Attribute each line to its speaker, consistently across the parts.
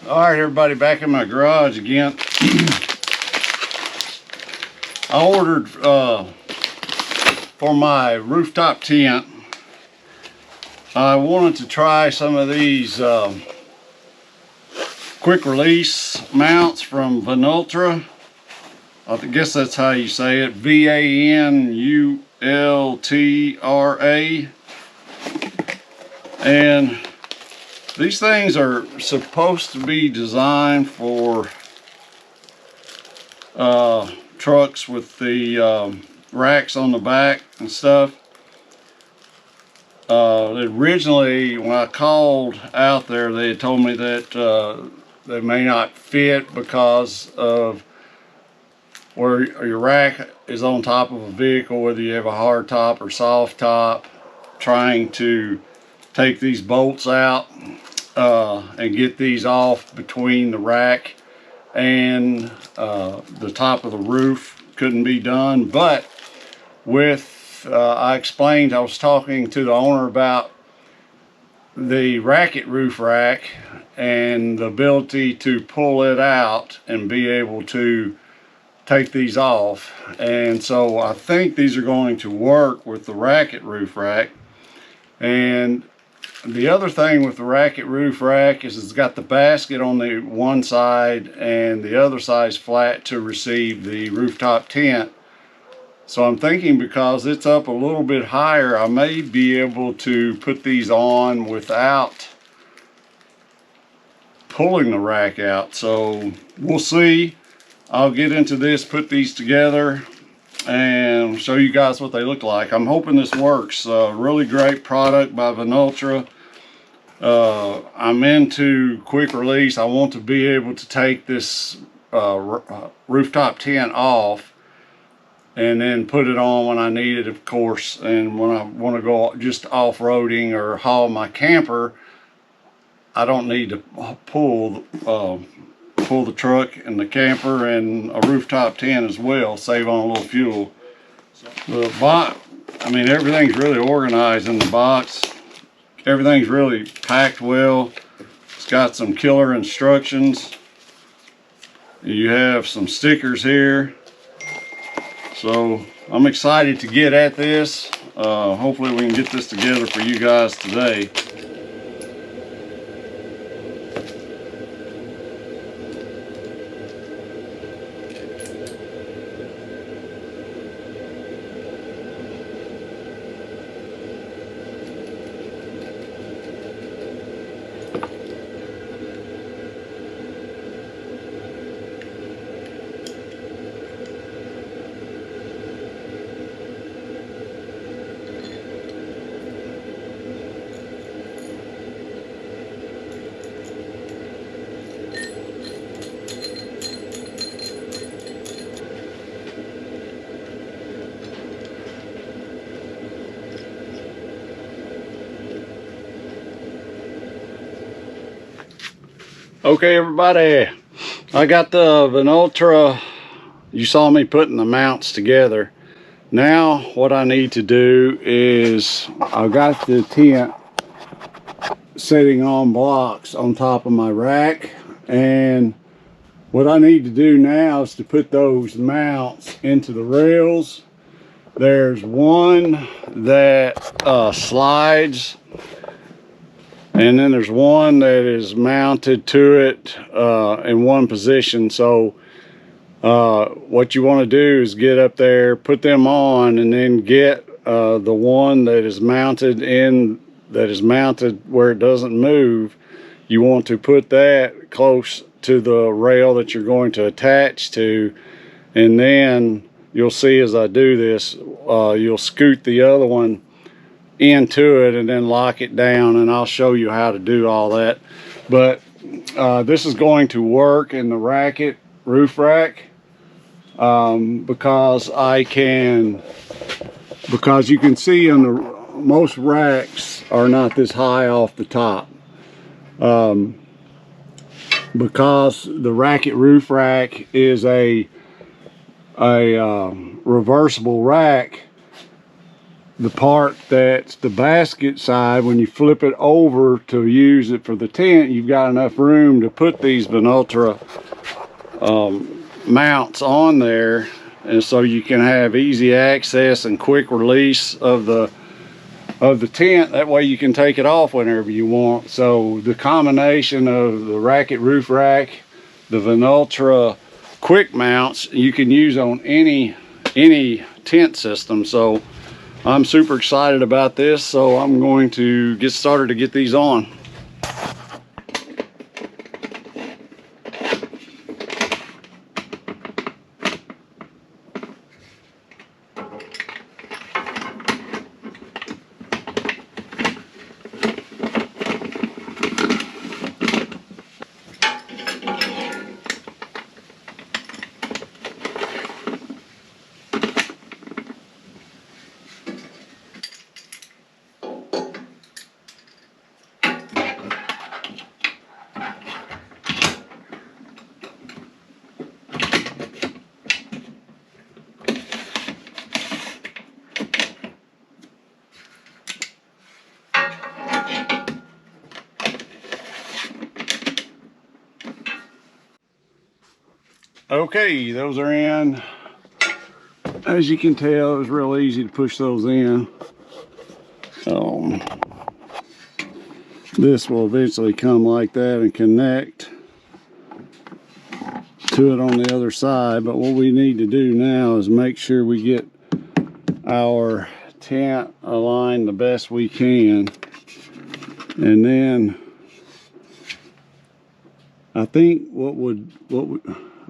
Speaker 1: All right, everybody, back in my garage again. I ordered for my rooftop tent. I wanted to try some of these quick release mounts from Vanultra. I guess that's how you say it. Vanultra. And these things are supposed to be designed for trucks with the racks on the back and stuff. Originally, when I called out there, they had told me that they may not fit because of where your rack is on top of a vehicle, whether you have a hard top or soft top. Trying to take these bolts out and get these off between the rack and the top of the roof couldn't be done. But with I explained, I was talking to the owner about the Raket Roof Rack and the ability to pull it out and be able to take these off. And so I think these are going to work with the Raket Roof Rack. And the other thing with the Raket Roof Rack is it's got the basket on the one side and the other side's flat to receive the rooftop tent. So I'm thinking, because it's up a little bit higher, I may be able to put these on without pulling the rack out. So we'll see. I'll get into this, put these together, and show you guys what they look like. I'm hoping this works. Really great product by Vanultra. I'm into quick release. I want to be able to take this rooftop tent off and then put it on when I need it, of course. And when I want to go just off-roading or haul my camper, I don't need to pull the truck and the camper and a rooftop tent as well, save on a little fuel. The box, I mean, everything's really organized in the box. Everything's really packed well. It's got some killer instructions. You have some stickers here. So I'm excited to get at this. Hopefully we can get this together for you guys today. Okay, everybody, I got the Vanultra. You saw me putting the mounts together. Now what I need to do is, I've got the tent sitting on blocks on top of my rack, and what I need to do now is to put those mounts into the rails. There's one that slides, and then there's one that is mounted to it in one position. So what you want to do is get up there, put them on, and then get the one that is mounted where it doesn't move. You want to put that close to the rail that you're going to attach to, and then you'll see as I do this, you'll scoot the other one into it and then lock it down, and I'll show you how to do all that. But this is going to work in the Raket Roof Rack because you can see in the most racks are not this high off the top. Because the Raket Roof Rack is a reversible rack, the part that's the basket side, when you flip it over to use it for the tent, you've got enough room to put these Vanultra mounts on there, and so you can have easy access and quick release of the tent. That way you can take it off whenever you want. So the combination of the Raket Roof Rack, the Vanultra quick mounts, you can use on any tent system. So I'm super excited about this, so I'm going to get started to get these on. Okay, those are in. As you can tell, it was real easy to push those in. This will eventually come like that and connect to it on the other side. But what we need to do now is make sure we get our tent aligned the best we can. And then I think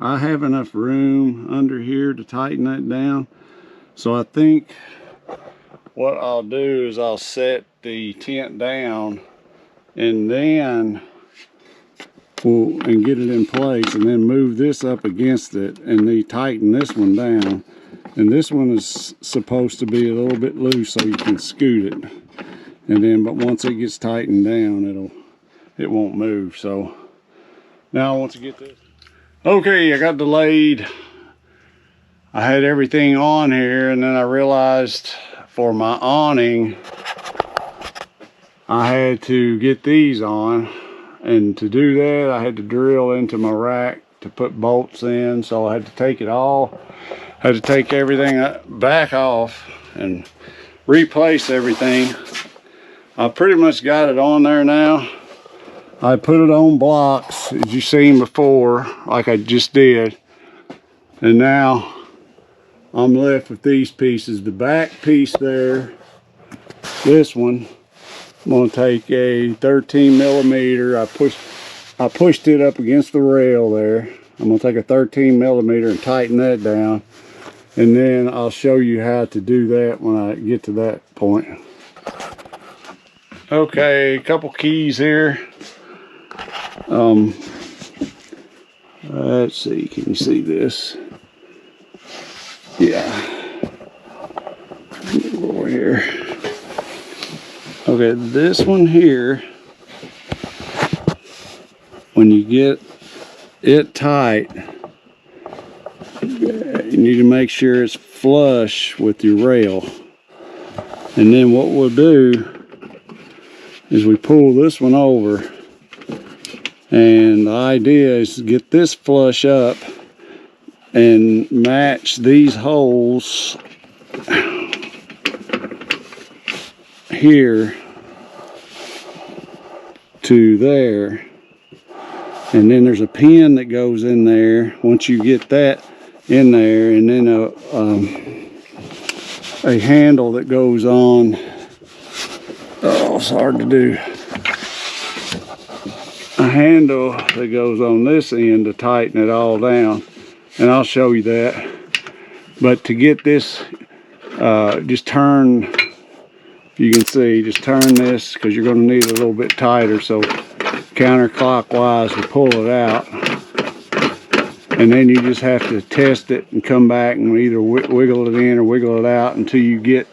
Speaker 1: I have enough room under here to tighten that down. So I think what I'll do is I'll set the tent down and then and get it in place, and then move this up against it and then tighten this one down. And this one is supposed to be a little bit loose so you can scoot it. And then, but once it gets tightened down, it won't move. So now I want to get this. Okay, I got delayed. I had everything on here, and then I realized for my awning, I had to get these on. And to do that, I had to drill into my rack to put bolts in. So I had to take it all. I had to take everything back off and replace everything. I pretty much got it on there now. I put it on blocks, as you've seen before, like I just did. And now I'm left with these pieces. The back piece there, this one, I'm gonna take a 13 millimeter. I pushed it up against the rail there. I'm gonna take a 13 millimeter and tighten that down. And then I'll show you how to do that when I get to that point. Okay, a couple keys here. Let's see, can you see this? Yeah. Over here. Okay, this one here, when you get it tight, you need to make sure it's flush with your rail. And then what we'll do is we pull this one over, and the idea is to get this flush up and match these holes here to there. And then there's a pin that goes in there once you get that in there, and then a handle that goes on. Oh, it's hard to do. A handle that goes on this end to tighten it all down, and I'll show you that. But to get this, just turn, you can see, just turn this, because you're going to need it a little bit tighter. So counterclockwise to pull it out, and then you just have to test it and come back and either wiggle it in or wiggle it out until you get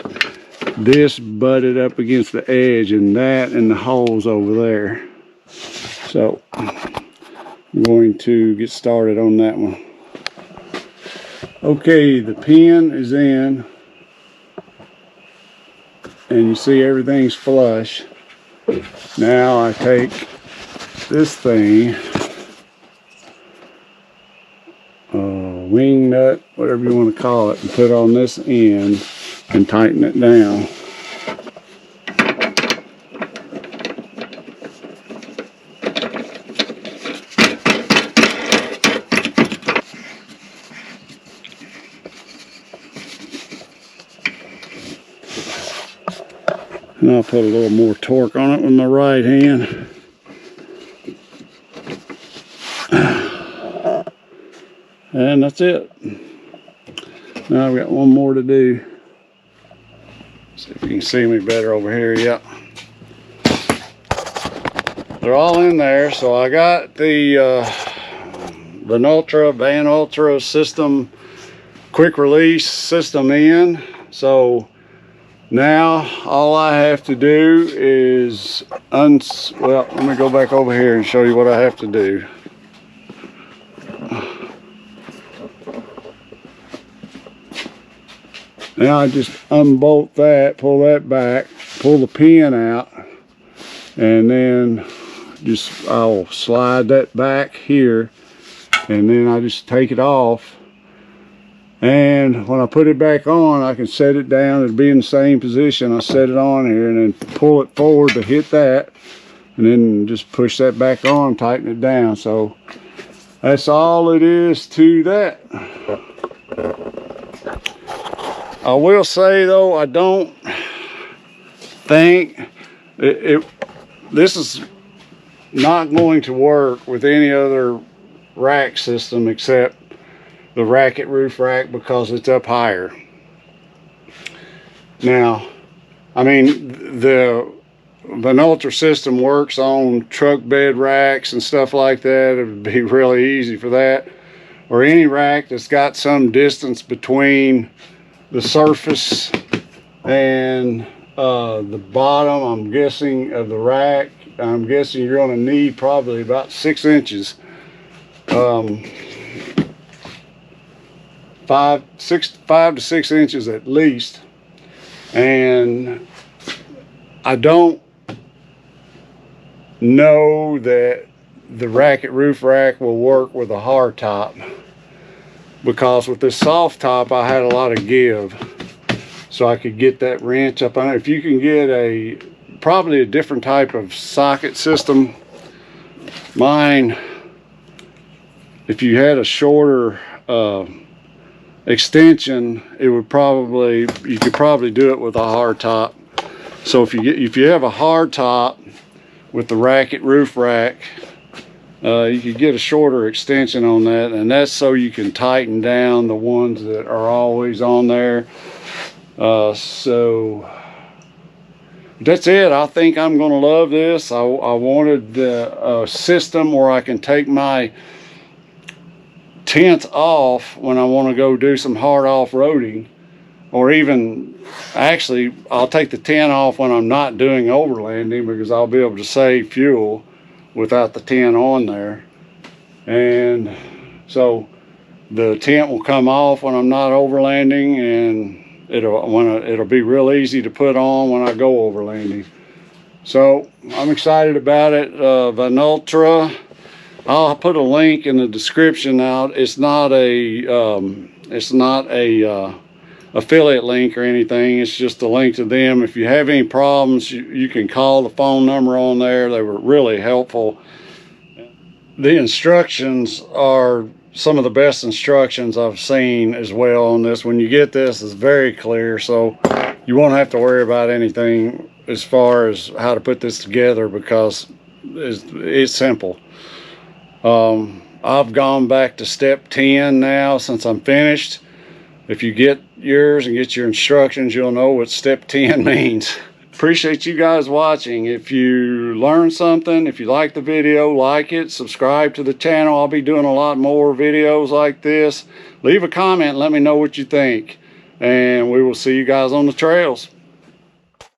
Speaker 1: this butted up against the edge, and that and the holes over there. So I'm going to get started on that one. Okay, the pin is in. and you see everything's flush. Now I take this thing, wing nut, whatever you want to call it, and put it on this end and tighten it down. And I'll put a little more torque on it with my right hand. And that's it. Now I've got one more to do. See if you can see me better over here. Yep. They're all in there. So I got the Vanultra system, quick release system in. So now all I have to do is well, let me go back over here and show you what I have to do. Now I just unbolt that, pull that back, pull the pin out, and then I'll slide that back here, and then I just take it off. And when I put it back on, I can set it down. It'll be in the same position. I set it on here and then pull it forward to hit that, and then just push that back on, tighten it down. So that's all it is to that. I will say though, I don't think this is not going to work with any other rack system except the Raket Roof Rack, because it's up higher. Now, I mean, the Vanultra system works on truck bed racks and stuff like that. It would be really easy for that. Or any rack that's got some distance between the surface and the bottom, I'm guessing, of the rack. I'm guessing you're going to need probably about 6 inches. 5 to 6 inches at least. And I don't know that the Raket Roof Rack will work with a hard top, because with this soft top I had a lot of give, so I could get that wrench up on it. If you can get probably a different type of socket system, mine, if you had a shorter extension, you could probably do it with a hard top. So if you have a hard top with the Raket Roof Rack, you could get a shorter extension on that, and that's so you can tighten down the ones that are always on there. So that's it. I think I'm going to love this. I wanted the system where I can take my tents off when I want to go do some hard off-roading, or even actually I'll take the tent off when I'm not doing overlanding, because I'll be able to save fuel without the tent on there. And so the tent will come off when I'm not overlanding, and it'll be real easy to put on when I go overlanding. So I'm excited about it. Vanultra, I'll put a link in the description. Now it's not a affiliate link or anything. It's just a link to them. If you have any problems, you can call the phone number on there. They were really helpful. The instructions are some of the best instructions I've seen as well on this. When you get this, it's very clear, so you won't have to worry about anything as far as how to put this together, because it's simple. I've gone back to step 10 now since I'm finished. If you get yours and get your instructions, you'll know what step 10 means. Appreciate you guys watching. If you learned something, if you like the video, like it, subscribe to the channel. I'll be doing a lot more videos like this. Leave a comment and let me know what you think. And we will see you guys on the trails.